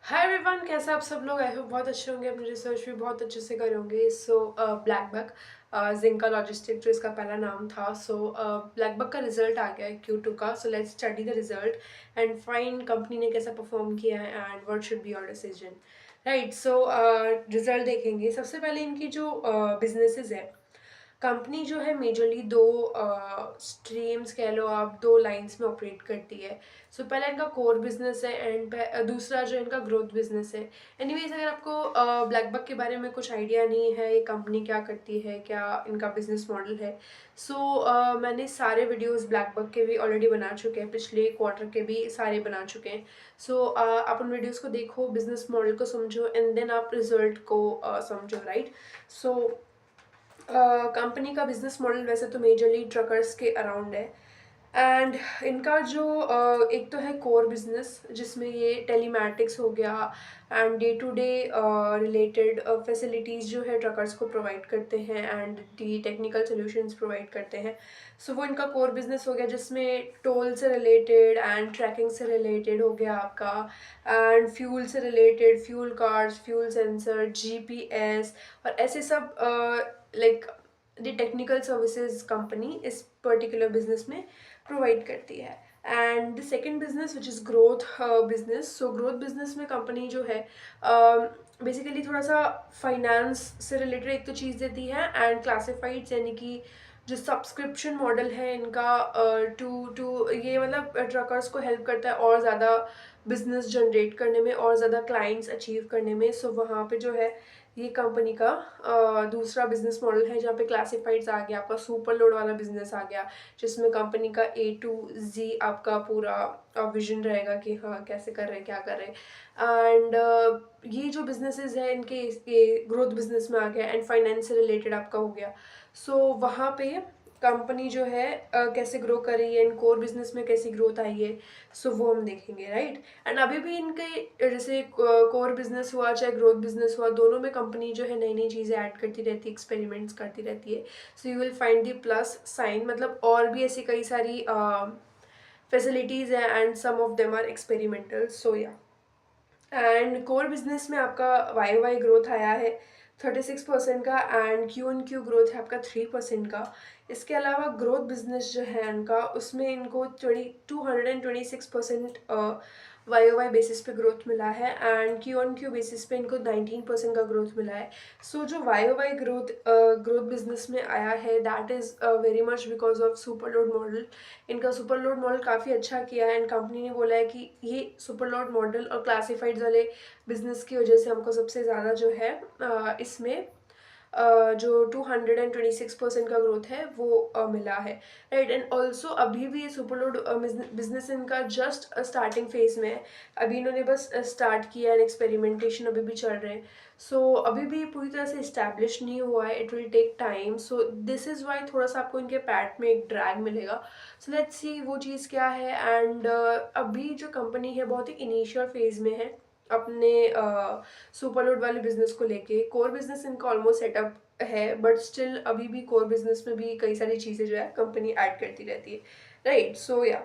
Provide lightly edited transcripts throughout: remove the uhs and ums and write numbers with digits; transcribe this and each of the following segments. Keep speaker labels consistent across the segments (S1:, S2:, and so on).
S1: Hi everyone, कैसे आप सब लोग? आई होप बहुत अच्छे होंगे, अपनी रिसर्च भी बहुत अच्छे से करे होंगे। सो ब्लैक बक जिंका लॉजिस्टिक जो इसका पहला नाम था। सो ब्लैक बक का रिजल्ट आ गया है Q2 का। So let's study the result and find company ने कैसा परफॉर्म किया है and what should be your decision. Right, so result देखेंगे। सबसे पहले इनकी जो बिजनेसेस है, कंपनी जो है मेजरली दो स्ट्रीम्स कह लो आप, दो लाइंस में ऑपरेट करती है। सो पहला इनका कोर बिजनेस है एंड दूसरा जो इनका ग्रोथ बिजनेस है। एनीवेज, अगर आपको ब्लैक बक के बारे में कुछ आइडिया नहीं है, ये कंपनी क्या करती है, क्या इनका बिजनेस मॉडल है, सो मैंने सारे वीडियोस ब्लैक बक के भी ऑलरेडी बना चुके हैं, पिछले क्वार्टर के भी सारे बना चुके हैं। सो आप उन वीडियोस को देखो, बिजनेस मॉडल को समझो एंड देन आप रिजल्ट को समझो। राइट, सो कंपनी का बिजनेस मॉडल वैसे तो मेजरली ट्रकर्स के अराउंड है। एंड इनका जो एक तो है कोर बिजनेस, जिसमें ये टेलीमैटिक्स हो गया and day to day related facilities जो है ट्रकर्स को प्रोवाइड करते हैं and the technical solutions provide करते हैं। सो वो इनका कोर बिजनेस हो गया, जिसमें टोल से रिलेटेड एंड ट्रैकिंग से रिलेटेड हो गया आपका, एंड फ्यूल से related fuel cards, fuel sensor, GPS और ऐसे सब like the technical services company इस पर्टिकुलर बिजनेस में प्रोवाइड करती है। And the second business which is growth business. So growth business में कंपनी जो है बेसिकली थोड़ा सा फाइनेंस से रिलेटेड एक तो चीज़ देती है एंड क्लासिफाइड्स, यानी कि जो सब्सक्रिप्शन मॉडल है इनका टू टू ये मतलब ट्रकर्स को हेल्प करता है और ज़्यादा बिजनेस जनरेट करने में और ज़्यादा क्लाइंट्स अचीव करने में। सो वहाँ पे जो है ये कंपनी का दूसरा बिजनेस मॉडल है, जहाँ पे क्लासिफाइड्स आ गया, आपका सुपर लोड वाला बिजनेस आ गया, जिसमें कंपनी का A to Z आपका पूरा विजन रहेगा कि हाँ कैसे कर रहे हैं, क्या कर रहे हैं। एंड ये जो बिजनेसेस है इनके, ये ग्रोथ बिजनेस में आ गया एंड फाइनेंस से रिलेटेड आपका हो गया। सो वहाँ पे कंपनी जो है कैसे ग्रो कर रही है, इन कोर बिजनेस में कैसी ग्रोथ आई है, सो वो हम देखेंगे। राइट, एंड अभी भी इनके जैसे कोर बिजनेस हुआ चाहे ग्रोथ बिजनेस हुआ, दोनों में कंपनी जो है नई नई चीज़ें ऐड करती रहती है, एक्सपेरिमेंट्स करती रहती है। So you will find the plus sign, मतलब और भी ऐसी कई सारी फैसिलिटीज़ हैं and some of them are experimental. So yeah, and core business में आपका वाई ग्रोथ आया है 36% का एंड Q1Q ग्रोथ है आपका 3% का। इसके अलावा ग्रोथ बिजनेस जो है इनका, उसमें इनको 226% वाई बेसिस पे ग्रोथ मिला है एंड Q1Q बेसिस पे इनको 19% का ग्रोथ मिला है। सो जो वाई ग्रोथ बिजनेस में आया है, that is very much because of super load model. इनका सुपर लोड मॉडल काफ़ी अच्छा किया है एंड कंपनी ने बोला है कि ये सुपर लोड मॉडल और क्लासिफाइड वाले बिजनेस की वजह से हमको सबसे ज़्यादा जो है इसमें जो 226% का ग्रोथ है वो मिला है। राइट, एंड ऑल्सो अभी भी ये सुपरलोड बिजनेस इनका जस्ट स्टार्टिंग फेज में है। अभी इन्होंने बस स्टार्ट किया है, एक्सपेरिमेंटेशन अभी भी चल रहे हैं। सो अभी भी पूरी तरह से इस्टेब्लिश नहीं हुआ है, it will take time. So this is why थोड़ा सा आपको इनके पैट में एक ड्रैग मिलेगा। सो लेट्स सी वो चीज़ क्या है। एंड अभी जो कंपनी है बहुत ही इनिशियल फेज में है अपने सुपरलोड वाले बिजनेस को लेके। कोर बिजनेस इनका ऑलमोस्ट सेटअप है, बट स्टिल अभी भी कोर बिजनेस में भी कई सारी चीज़ें जो है कंपनी ऐड करती रहती है। राइट, सो या,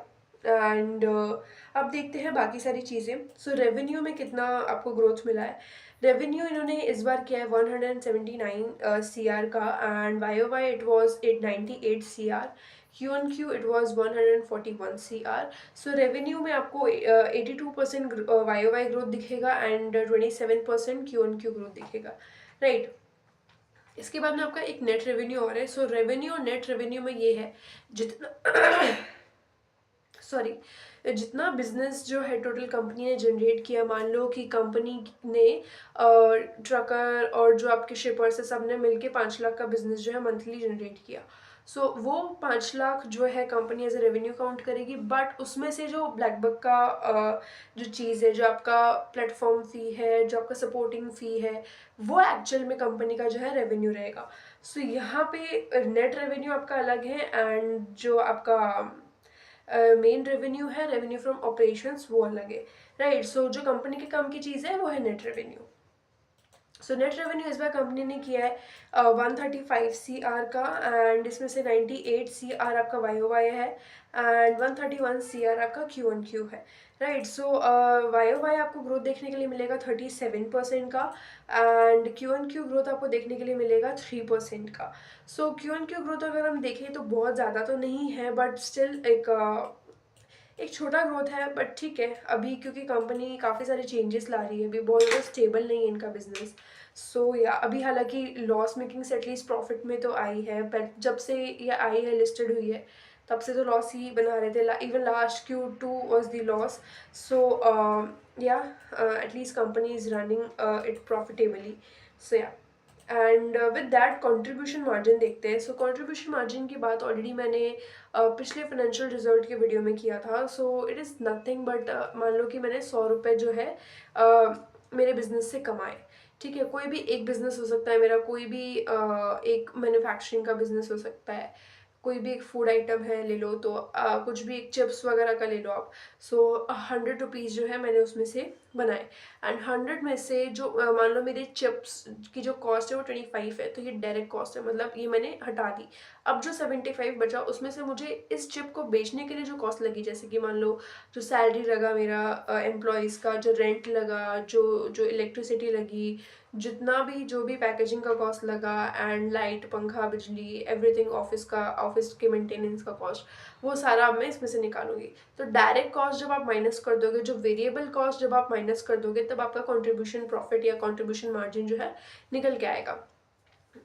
S1: एंड अब देखते हैं बाकी सारी चीज़ें। सो रेवेन्यू में कितना आपको ग्रोथ मिला है। रेवेन्यू इन्होंने इस बार किया है 179 CR का and why it was 898 CR। Q1Q it was 141 CR। So revenue में आपको 82% वाई ग्रोथ दिखेगा एंड 27% Q1Q ग्रोथ दिखेगा। राइट, इसके बाद में आपका एक नेट रेवेन्यू और है। सो रेवेन्यू और नेट रेवेन्यू में ये है, जितना सॉरी, जितना बिजनेस जो है टोटल कंपनी ने जनरेट किया, मान लो कि कंपनी ने ट्रकर और जो आपके शिपर्स है सब ने मिलके 5 लाख का बिजनेस जो है मंथली जनरेट किया। सो वो 5 लाख जो है company as a revenue count करेगी, बट उसमें से जो ब्लैकबक का जो चीज़ है, जो आपका प्लेटफॉर्म फ़ी है, जो आपका सपोर्टिंग फ़ी है, वो एक्चुअल में कंपनी का जो है रेवेन्यू रहेगा। सो यहाँ पे नेट रेवेन्यू आपका अलग है एंड जो आपका मेन रेवेन्यू है, रेवेन्यू फ्रॉम ऑपरेशंस, वो अलग है। राइट, सो जो कंपनी के काम की चीज़ है वो है net revenue. So net revenue इस बार कंपनी ने किया है 135 CR का, एंड इसमें से 98 CR आपका YoY है एंड 131 CR आपका Q1Q है, राइट। सो YoY आपको ग्रोथ देखने के लिए मिलेगा 37% का, एंड Q1Q ग्रोथ आपको देखने के लिए मिलेगा 3% का। सो Q1Q ग्रोथ अगर हम देखें तो बहुत ज़्यादा तो नहीं है, बट स्टिल एक छोटा ग्रोथ है, बट ठीक है अभी, क्योंकि कंपनी काफ़ी सारे चेंजेस ला रही है, अभी बहुत ज़्यादा स्टेबल नहीं है इनका बिजनेस। सो या अभी हालांकि लॉस मेकिंग से एटलीस्ट प्रॉफिट में तो आई है, बट जब से ये आई है, लिस्टेड हुई है, तब से तो लॉस ही बना रहे थे। Even last Q2 was the loss. So yeah at least company is running it profitably. So yeah and with that contribution margin देखते हैं। सो कंट्रीब्यूशन मार्जिन की बात ऑलरेडी मैंने पिछले फाइनेंशियल रिजल्ट के वीडियो में किया था। So it is nothing but, मान लो कि मैंने 100 रुपये जो है मेरे बिजनेस से कमाए, ठीक है। कोई भी एक बिजनेस हो सकता है मेरा, कोई भी एक मैन्युफैक्चरिंग का बिजनेस हो सकता है, कोई भी एक फूड आइटम है ले लो, तो कुछ भी एक चिप्स वगैरह का ले लो आप। सो 100 रुपीज़ जो है मैंने उसमें से बनाए, एंड 100 में से जो मान लो मेरे चिप्स की जो कॉस्ट है वो 25 है, तो ये डायरेक्ट कॉस्ट है, मतलब ये मैंने हटा दी। अब जो 75 बचा उसमें से मुझे इस चिप को बेचने के लिए जो कॉस्ट लगी, जैसे कि मान लो जो सैलरी लगा मेरा एम्प्लॉयज़ का, जो रेंट लगा, जो जो इलेक्ट्रिसिटी लगी, जितना भी जो भी पैकेजिंग का कॉस्ट लगा, एंड लाइट पंखा बिजली एवरीथिंग, ऑफिस का, ऑफिस के मेंटेनेंस का कॉस्ट, वो सारा अब मैं इसमें से निकालूंगी। तो डायरेक्ट कॉस्ट जब आप माइनस कर दोगे, जो वेरिएबल कॉस्ट जब आप माइनस कर दोगे, तब आपका कंट्रीब्यूशन प्रॉफिट या कंट्रीब्यूशन मार्जिन जो है निकल के आएगा।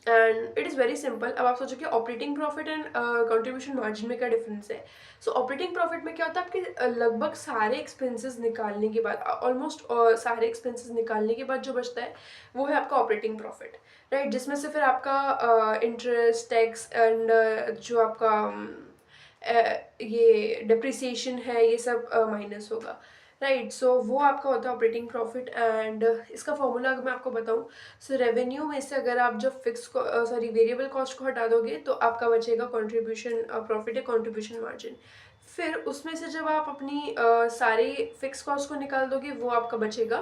S1: And it is very simple. अब आप सोचोगे operating profit and contribution margin में क्या डिफरेंस है। सो ऑपरेटिंग प्रॉफिट में क्या होता है, आपके लगभग सारे एक्सपेंसेस निकालने के बाद, ऑलमोस्ट सारे एक्सपेंसेस निकालने के बाद जो बचता है वो है आपका ऑपरेटिंग प्रॉफिट, राइट। जिसमें से फिर आपका इंटरेस्ट, टैक्स एंड जो आपका ये डिप्रिसिएशन है, ये सब माइनस होगा, राइट। सो वो आपका होता है ऑपरेटिंग प्रॉफिट। एंड इसका फॉर्मूला अगर मैं आपको बताऊं, सो रेवेन्यू में से अगर आप जब सॉरी वेरिएबल कॉस्ट को हटा दोगे, तो आपका बचेगा कंट्रीब्यूशन प्रॉफिट या कंट्रीब्यूशन मार्जिन। फिर उसमें से जब आप अपनी सारी फिक्स कॉस्ट को निकाल दोगे, वो आपका बचेगा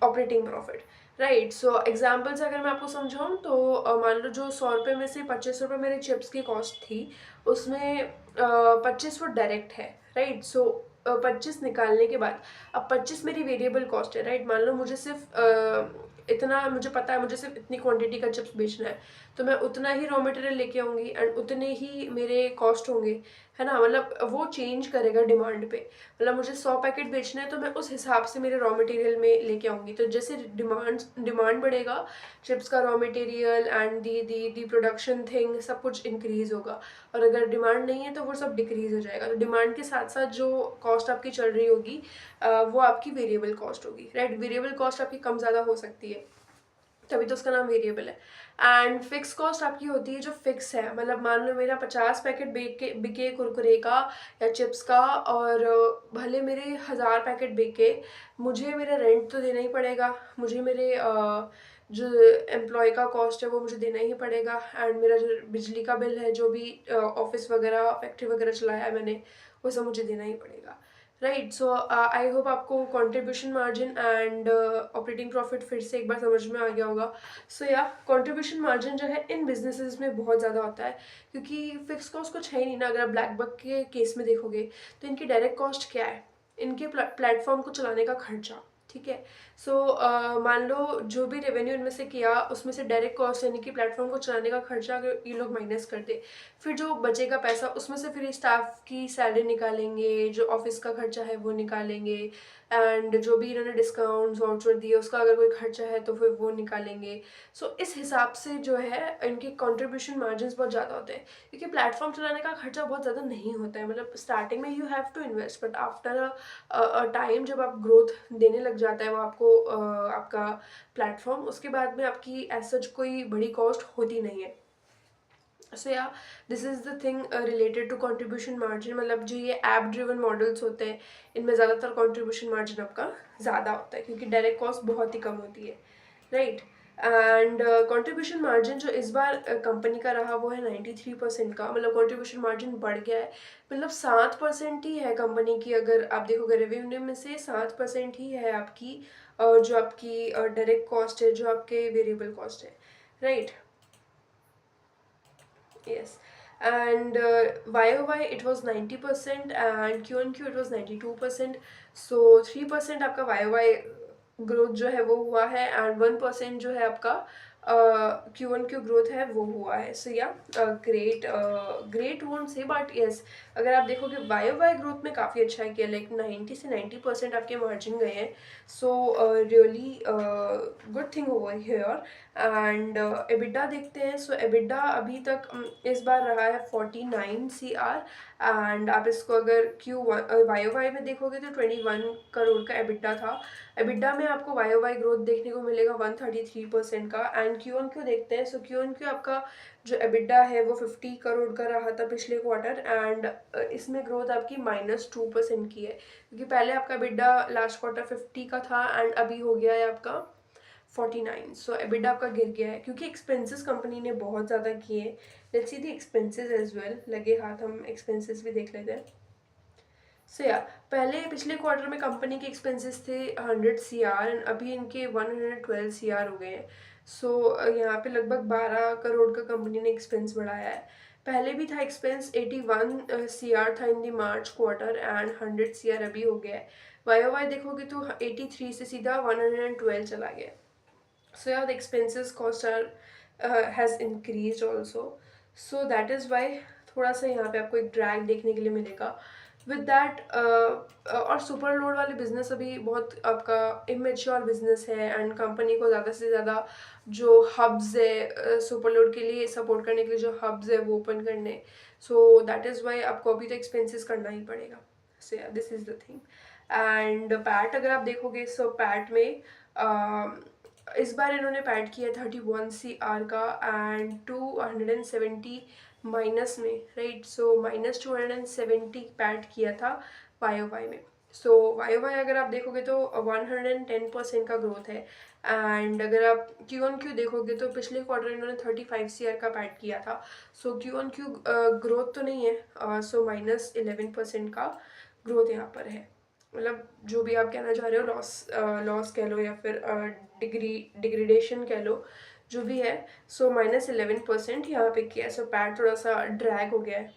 S1: ऑपरेटिंग प्रॉफिट, राइट। सो एग्जाम्पल्स अगर मैं आपको समझाऊँ तो मान लो जो 100 रुपये में से 25 रुपये मेरे चिप्स की कॉस्ट थी, उसमें 25 वो डायरेक्ट है, राइट। सो 25 निकालने के बाद अब 25 मेरी वेरिएबल कॉस्ट है, राइट। मान लो मुझे सिर्फ इतना मुझे पता है, मुझे सिर्फ इतनी क्वांटिटी का चिप्स बेचना है, तो मैं उतना ही रॉ मटेरियल लेके आऊँगी एंड उतने ही मेरे कॉस्ट होंगे, है ना। मतलब वो चेंज करेगा डिमांड पे। मतलब मुझे 100 पैकेट बेचना है, तो मैं उस हिसाब से मेरे रॉ मटेरियल में लेके आऊँगी। तो जैसे डिमांड बढ़ेगा, चिप्स का raw material and the production thing सब कुछ इंक्रीज होगा, और अगर डिमांड नहीं है तो वो सब डिक्रीज हो जाएगा। तो डिमांड के साथ साथ जो कॉस्ट आपकी चल रही होगी वो आपकी वेरिएबल कॉस्ट होगी, राइट। वेरिएबल कॉस्ट आपकी कम ज़्यादा हो सकती है, तभी तो उसका नाम वेरिएबल है। एंड फिक्स कॉस्ट आपकी होती है जो फिक्स है, मतलब मान लो मेरा 50 पैकेट बिके कुरकुरे का या चिप्स का, और भले मेरे 1000 पैकेट बिके, मुझे मेरा रेंट तो देना ही पड़ेगा, मुझे मेरे जो एम्प्लॉय का कॉस्ट है वो मुझे देना ही पड़ेगा, एंड मेरा जो बिजली का बिल है, जो भी ऑफिस वगैरह फैक्ट्री वगैरह चलाया है मैंने, वो सब मुझे देना ही पड़ेगा, राइट। सो आई होप आपको contribution margin and operating profit फिर से एक बार समझ में आ गया होगा। सो या कंट्रीब्यूशन मार्जिन जो है इन बिजनेसेस में बहुत ज़्यादा होता है, क्योंकि फिक्स कॉस्ट कुछ है ही नहीं ना। अगर आप ब्लैक बक के केस में देखोगे तो इनकी डायरेक्ट कॉस्ट क्या है, इनके प्लेटफॉर्म को चलाने का खर्चा, ठीक है। सो मान लो जो भी रेवेन्यू इनमें से किया, उसमें से डायरेक्ट कॉस्ट यानी कि प्लेटफॉर्म को चलाने का खर्चा अगर ये लोग माइनस कर दे, फिर जो बचेगा पैसा उसमें से फिर स्टाफ की सैलरी निकालेंगे, जो ऑफिस का खर्चा है वो निकालेंगे, एंड जो भी इन्होंने डिस्काउंट्स वाउचर दिए उसका अगर कोई खर्चा है तो फिर वो निकालेंगे। सो इस हिसाब से जो है इनके कंट्रीब्यूशन मार्जिन बहुत ज़्यादा होते हैं, क्योंकि प्लेटफॉर्म चलाने का खर्चा बहुत ज़्यादा नहीं होता है। मतलब स्टार्टिंग में you have to invest, but after time जब आप ग्रोथ देने लग जाता है वो आपको आपका प्लेटफॉर्म, उसके बाद में आपकी एज सच कोई बड़ी कॉस्ट होती नहीं है। सो या this is the thing related to contribution margin. मतलब जो ये ऐप ड्रिवन मॉडल्स होते हैं, इनमें ज़्यादातर कंट्रीब्यूशन मार्जिन आपका ज़्यादा होता है, क्योंकि डायरेक्ट कॉस्ट बहुत ही कम होती है, राइट। एंड कंट्रीब्यूशन मार्जिन जो इस बार कंपनी का रहा वो है 93% का, मतलब कंट्रीब्यूशन मार्जिन बढ़ गया है, मतलब 7% ही है कंपनी की, अगर आप देखोगे रेवेन्यू में से 7% ही है आपकी जो आपकी डायरेक्ट कॉस्ट है, जो आपके वेरिएबल कॉस्ट है, right. Yes, and YOY it was 90% and Q on Q it was 92%. So 3% आपका YOY ग्रोथ जो है वो हुआ है एंड 1% जो है आपका Q on Q ग्रोथ है वो हुआ है. सो या great won't say but yes, अगर आप देखोगे YOY ग्रोथ में काफ़ी अच्छा है किया, लाइक 90 से 90% आपके मार्जिन गए हैं. So really good thing over here. And EBITDA देखते हैं. सो एबिडा अभी तक इस बार रहा है 49 CR एंड आप इसको अगर YOY में देखोगे तो 21 करोड़ का एबिडा था. एबिडा में आपको YOY ग्रोथ देखने को मिलेगा 133% का. एंड Q on Q देखते हैं. सो Q on Q आपका जो एबिडा है वो 50 करोड़ का रहा था पिछले क्वार्टर एंड इसमें ग्रोथ आपकी -2% की है, क्योंकि पहले आपका एबिडा लास्ट क्वार्टर 50 का था एंड अभी हो गया है आपका 49. सो एबिडा आपका गिर गया है क्योंकि एक्सपेंसेस कंपनी ने बहुत ज़्यादा किए. Let's see the expenses as well. लगे हाथ हम एक्सपेंसेस भी देख लेते हैं. सो या पहले पिछले क्वार्टर में कंपनी के एक्सपेंसेस थे 100 CR एंड अभी इनके 112 CR हो गए हैं. सो यहाँ पे लगभग 12 करोड़ का कंपनी ने एक्सपेंस बढ़ाया है. पहले भी था एक्सपेंस 81 CR था इन दी मार्च क्वार्टर एंड 100 CR अभी हो गया है. YOY देखोगे तो 83 से सीधा 112 चला गया. So yeah, the expenses cost are has increased also. So that is why थोड़ा सा यहाँ पे आपको एक ड्रैग देखने के लिए मिलेगा. विद दैट और सुपर लोड वाले बिजनेस अभी बहुत आपका इमेच्योर बिजनेस है एंड कंपनी को ज़्यादा से ज़्यादा जो हब्स है सुपर लोड के लिए सपोर्ट करने के लिए जो हब्स है वो ओपन करने. सो दैट इज़ वाई आपको अभी तो एक्सपेंसेस करना ही पड़ेगा. सो या this is the thing. And PAT अगर आप देखोगे सो पैट में इस बार इन्होंने पैड किया 31 CR का एंड 270 माइनस में, राइट. सो -270 पैड किया था YOY में. सो YOY अगर आप देखोगे तो 110% का ग्रोथ है. एंड अगर आप Q on Q देखोगे तो पिछले क्वार्टर इन्होंने 35 CR का पैड किया था. सो Q on Q ग्रोथ तो नहीं है. सो -11% का ग्रोथ यहाँ पर है. मतलब जो भी आप कहना चाह रहे हो, लॉस कह लो या फिर डिग्रेडेशन कह लो, जो भी है. सो -11% यहाँ पे किया. सो पैड थोड़ा सा ड्रैग हो गया है,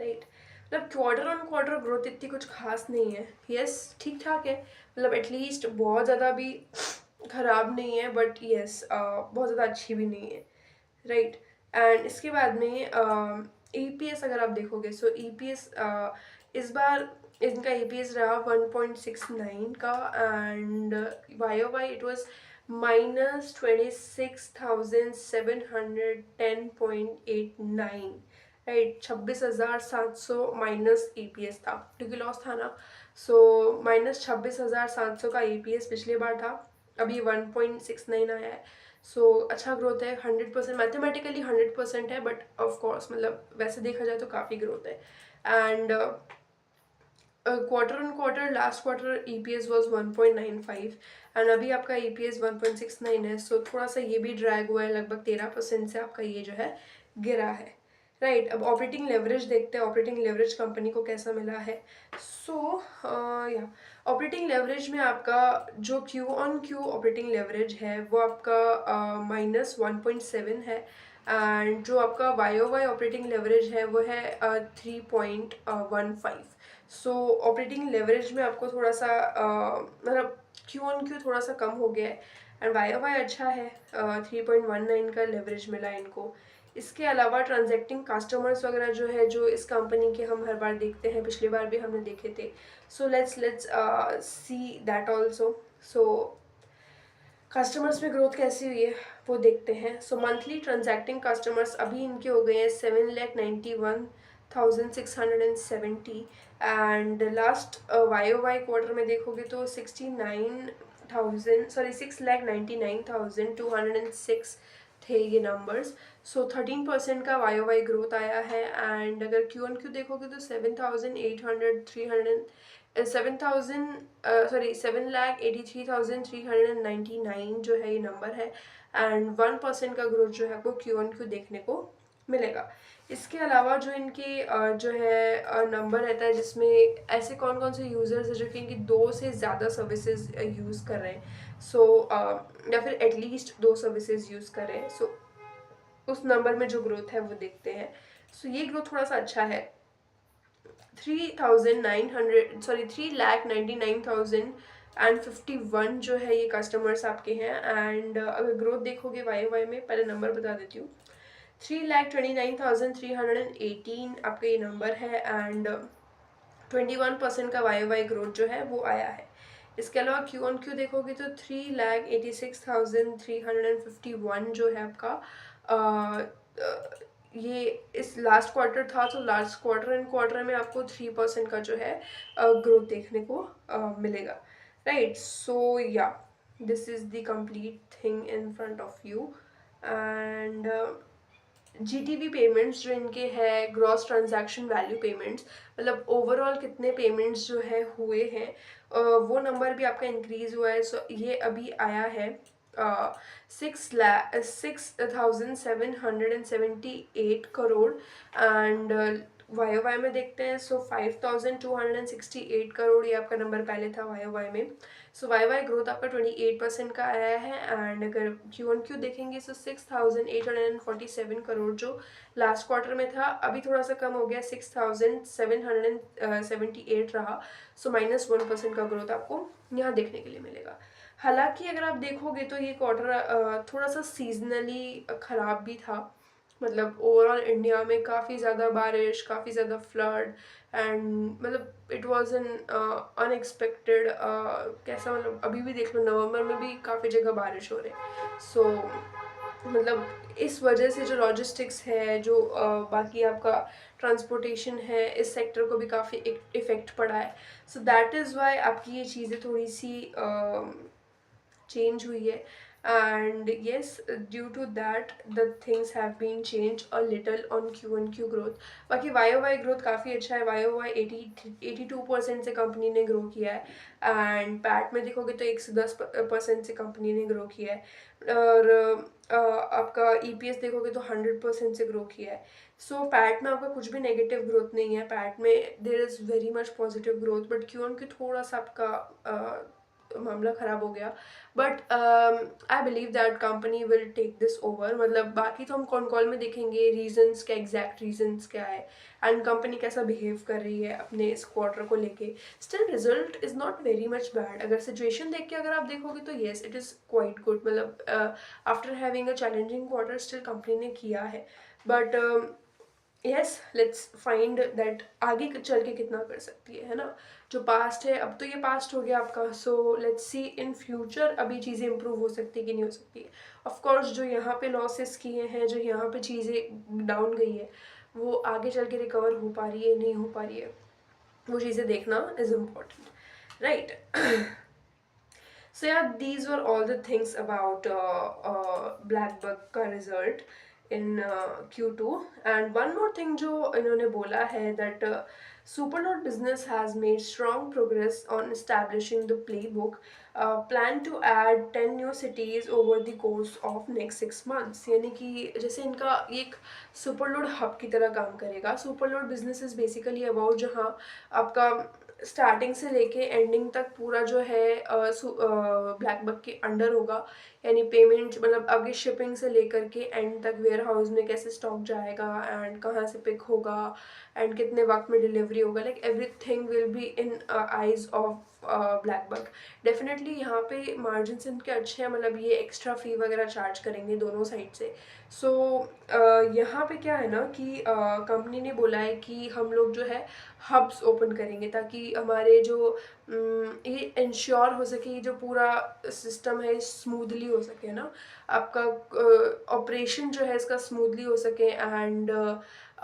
S1: राइट. मतलब क्वार्टर ऑन क्वार्टर ग्रोथ इतनी कुछ खास नहीं है. यस ठीक ठाक है, मतलब एटलीस्ट बहुत ज़्यादा भी खराब नहीं है बट यस बहुत ज़्यादा अच्छी भी नहीं है, राइट. एंड इसके बाद में EPS अगर आप देखोगे सो EPS इस बार इनका EPS रहा 1.69 का and YOY it was -26,710.89, right. 26,700 minus EPS था क्योंकि लॉस था ना. सो -26,700 का EPS पिछली बार था, अभी 1.69 आया है. सो अच्छा ग्रोथ है. 100% मैथमेटिकली 100% है बट ऑफकोर्स मतलब वैसे देखा जाए तो काफ़ी ग्रोथ है. And quarter on quarter last quarter EPS was 1.95 and अभी आपका EPS 1.69 है. सो थोड़ा सा ये भी ड्रैग हुआ है, लगभग 13% से आपका ये जो है गिरा है, राइट. अब ऑपरेटिंग लेवरेज देखते हैं, ऑपरेटिंग लेवरेज कंपनी को कैसा मिला है. सो या ऑपरेटिंग लेवरेज में आपका जो Q on Q operating leverage है वो आपका -1.7 है एंड जो आपका YOY ऑपरेटिंग लेवरेज है वो है 3.15. सो ऑपरेटिंग लेवरेज में आपको थोड़ा सा मतलब Q on Q थोड़ा सा कम हो गया है एंड YOY अच्छा है. 3.19 का लेवरेज मिला इनको. इसके अलावा ट्रांजैक्टिंग कस्टमर्स वगैरह जो है जो इस कंपनी के हम हर बार देखते हैं, पिछली बार भी हमने देखे थे. सो let's see that also. So customers में ग्रोथ कैसी हुई है वो देखते हैं. सो मंथली ट्रांजैक्टिंग कस्टमर्स अभी इनके हो गए हैं 7,91,670 एंड लास्ट YOY क्वार्टर में देखोगे तो 6,99,206 थे ये नंबर्स. सो 13% का YOY ग्रोथ आया है. एंड अगर Q on Q देखोगे तो 7,800 7,83,399 जो है ये नंबर है, एंड 1% का ग्रोथ जो है आपको क्यू ऑन क्यू देखने को मिलेगा। इसके अलावा जो इनके जो है नंबर रहता है जिसमें ऐसे कौन कौन से यूज़र्स हैं जो कि इनकी 2 से ज़्यादा सर्विसेज यूज़ कर रहे हैं, या फिर एटलीस्ट 2 सर्विसेज यूज़ कर रहे हैं, उस नंबर में जो ग्रोथ है वो देखते हैं। ये ग्रोथ थोड़ा सा अच्छा है। 3,99,051 जो है ये कस्टमर्स आपके हैं, एंड अगर ग्रोथ देखोगे वाई वाई में, पहले नंबर बता देती हूँ, 3,29,318 आपका ये नंबर है, एंड 21% का वाई वाई ग्रोथ जो है वो आया है। इसके अलावा क्यू ऑन क्यू देखोगे तो 3,86,351 जो है आपका ये इस लास्ट क्वार्टर था, तो लास्ट क्वार्टर एंड क्वार्टर में आपको 3% का जो है ग्रोथ देखने को मिलेगा, राइट। या this is the complete thing in front of you. And GTV payments जो इनके है, ग्रॉस ट्रांजैक्शन वैल्यू पेमेंट्स, मतलब ओवरऑल कितने पेमेंट्स जो है हुए हैं, वो नंबर भी आपका इंक्रीज हुआ है। ये अभी आया है 6,778 करोड़, एंड वाई वाई में देखते हैं 5,268 करोड़ ये आपका नंबर पहले था वाई वाई में। वाई वाई ग्रोथ आपका 28% का आया है, एंड अगर क्यू ऑन क्यू देखेंगे 6,847 करोड़ जो लास्ट क्वार्टर में था, अभी थोड़ा सा कम हो गया, 6,778 रहा, -1% का ग्रोथ आपको यहाँ देखने के लिए मिलेगा। हालांकि अगर आप देखोगे तो ये क्वार्टर थोड़ा सा सीजनली खराब भी था, मतलब ओवरऑल इंडिया में काफ़ी ज़्यादा बारिश, काफ़ी ज़्यादा फ्लड, एंड मतलब इट वाज एन अनएक्सपेक्टेड, कैसा, मतलब अभी भी देख लो नवंबर में भी काफ़ी जगह बारिश हो रही है। मतलब इस वजह से जो लॉजिस्टिक्स है, जो बाकी आपका ट्रांसपोर्टेशन है, इस सेक्टर को भी काफ़ी इफ़ेक्ट पड़ा है। दैट इज़ वाई आपकी ये चीज़ें थोड़ी सी change हुई है, and yes, due to that the things have been changed a little on Q and Q growth। बाकी YOY ग्रोथ काफ़ी अच्छा है, YOY 82% से कंपनी ने ग्रो किया है, एंड पैट में देखोगे तो 110% से कंपनी ने ग्रो किया है, और आपका EPS देखोगे तो 100% से ग्रो किया है। पैट में आपका कुछ भी नेगेटिव ग्रोथ नहीं है, पैट में there is very much positive growth, but Q on Q थोड़ा सा आपका मामला ख़राब हो गया, but I believe that company will take this over. मतलब बाकी तो हम कॉन कॉल में देखेंगे रीजंस क्या, एग्जैक्ट रीजंस क्या है, एंड कंपनी कैसा बिहेव कर रही है अपने इस क्वार्टर को लेके। Still result is not very much bad, अगर सिचुएशन देख के अगर आप देखोगे तो yes it is quite good, मतलब after having a challenging quarter still company ने किया है, but yes let's find that आगे चल के कितना कर सकती है ना। जो पास्ट है अब तो ये पास्ट हो गया आपका, लेट्स सी इन फ्यूचर अभी चीज़ें इंप्रूव हो सकती है कि नहीं हो सकती है। ऑफ कोर्स जो यहाँ पे लॉसेस किए हैं, जो यहाँ पे चीज़ें डाउन गई है, वो आगे चल के रिकवर हो पा रही है नहीं हो पा रही है, वो चीज़ें देखना is important, right. Yeah, these were all the things about BlackBuck का result in Q2, and one more thing जो इन्होंने बोला है that Superload business has made strong progress on establishing the playbook, plan to add 10 new cities over the course of next 6 months। यानी कि जैसे इनका एक सुपरलोड हब की तरह काम करेगा। सुपरलोड बिजनेस इज बेसिकली अबाउट जहाँ आपका स्टार्टिंग से लेके एंडिंग तक पूरा जो है ब्लैकबक के अंडर होगा, यानी पेमेंट मतलब आगे शिपिंग से लेकर के एंड तक वेयर हाउस में कैसे स्टॉक जाएगा, एंड कहाँ से पिक होगा, एंड कितने वक्त में डिलीवरी होगा, like everything will be in eyes of blackbuck. Definitely यहाँ पे मार्जिन इनके अच्छे हैं, मतलब ये एक्स्ट्रा फी वगैरह चार्ज करेंगे दोनों साइड से। यहाँ पे क्या है ना कि कंपनी ने बोला है कि हम लोग जो है हब्स ओपन करेंगे ताकि हमारे जो ये इंश्योर हो सके, जो पूरा सिस्टम है स्मूथली हो सके ना, आपका ऑपरेशन जो है इसका स्मूथली हो सके, एंड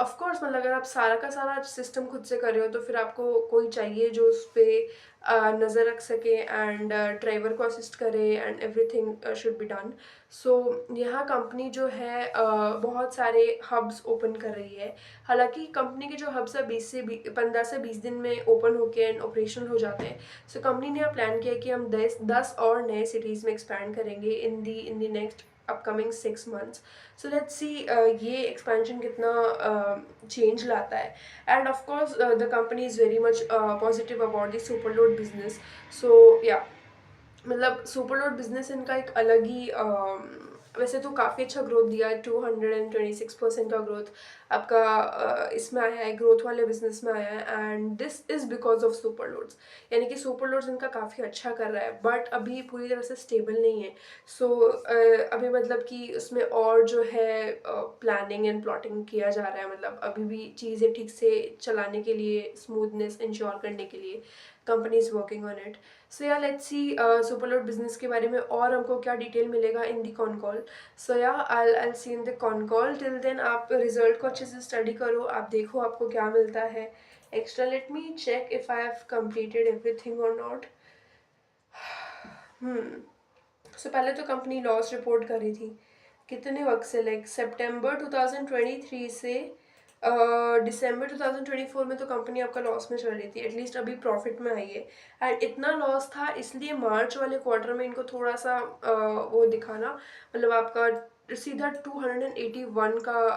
S1: ऑफ कोर्स मतलब अगर आप सारा का सारा सिस्टम खुद से कर रहे हो तो फिर आपको कोई चाहिए जो उस पर नज़र रख सके एंड ड्राइवर को असिस्ट करे and everything should be done. So यहाँ कंपनी जो है बहुत सारे हब्स ओपन कर रही है। हालांकि कंपनी के जो हब्स है 15 से 20 दिन में ओपन होके एंड ऑपरेशनल हो जाते हैं। सो कंपनी ने प्लान किया कि हम 10 और नए सिटीज़ में एक्सपैंड करेंगे in the next upcoming 6 months। So let's see ये एक्सपेंशन कितना चेंज लाता है। And of course the company is very much positive about the super load business. So या मतलब सुपर लोड बिजनेस इनका एक अलग ही वैसे तो काफ़ी अच्छा ग्रोथ दिया है। 226% का ग्रोथ आपका इसमें आया है, ग्रोथ वाले बिजनेस में आया है and this is because of super loads. यानी कि सुपर लोड्स इनका काफ़ी अच्छा कर रहा है बट अभी पूरी तरह से स्टेबल नहीं है। सो अभी मतलब कि उसमें और जो है प्लानिंग एंड प्लॉटिंग किया जा रहा है। मतलब अभी भी चीज़ें ठीक से चलाने के लिए, स्मूथनेस इंश्योर करने के लिए company is working on it. So yeah let's C सुपरलोड business के बारे में और हमको क्या डिटेल मिलेगा इन दी cone call. So yeah I see in the con call. Till then आप रिजल्ट को अच्छे से स्टडी करो, आप देखो आपको क्या मिलता है extra. Let me check if I have completed everything और नॉट। सो पहले तो कंपनी लॉस रिपोर्ट कर रही थी कितने वक्त से, लाइक सितंबर 2023 से दिसंबर 2024 में तो कंपनी आपका लॉस में चल रही थी। एटलीस्ट अभी प्रॉफिट में आई है एंड इतना लॉस था इसलिए मार्च वाले क्वार्टर में इनको थोड़ा सा वो दिखाना, मतलब आपका सीधा 281 का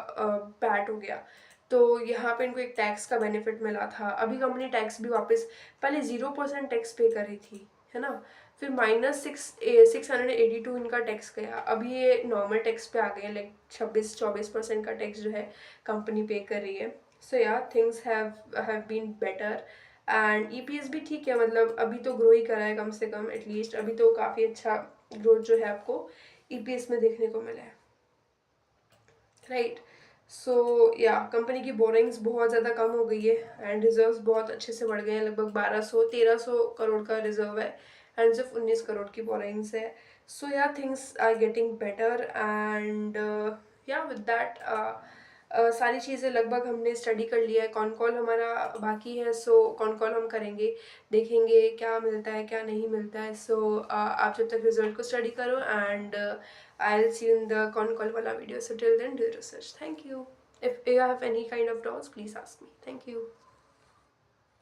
S1: पैट हो गया। तो यहाँ पे इनको एक टैक्स का बेनिफिट मिला था। अभी कंपनी टैक्स भी वापस, पहले 0% टैक्स पे कर रही थी, है ना, फिर -682 इनका टैक्स गया, अभी ये नॉर्मल टैक्स पे आ गए, लाइक 26-24% का टैक्स जो है कंपनी पे कर रही है। So yeah things have been better and EPS भी ठीक है, मतलब अभी तो ग्रो ही करा है कम से कम, एटलीस्ट अभी तो काफ़ी अच्छा ग्रोथ जो है आपको ईपीएस में देखने को मिला है, राइट। सो या कंपनी की बोरिंग्स बहुत ज़्यादा कम हो गई है एंड रिजर्व्स बहुत अच्छे से बढ़ गए हैं। लगभग 1200-1300 करोड़ का रिजर्व है एंड सिर्फ 19 करोड़ की बोरिंग्स है। So yeah things are getting better and yeah with that सारी चीज़ें लगभग हमने स्टडी कर लिया है। कॉन कॉल हमारा बाकी है, सो कॉन कॉल हम करेंगे, देखेंगे क्या मिलता है क्या नहीं मिलता है। सो आप जब तक रिजल्ट को स्टडी करो and I'll see you in the con call wala video. So till then, do research. Thank you. If you have any kind of doubts, please ask me. Thank you.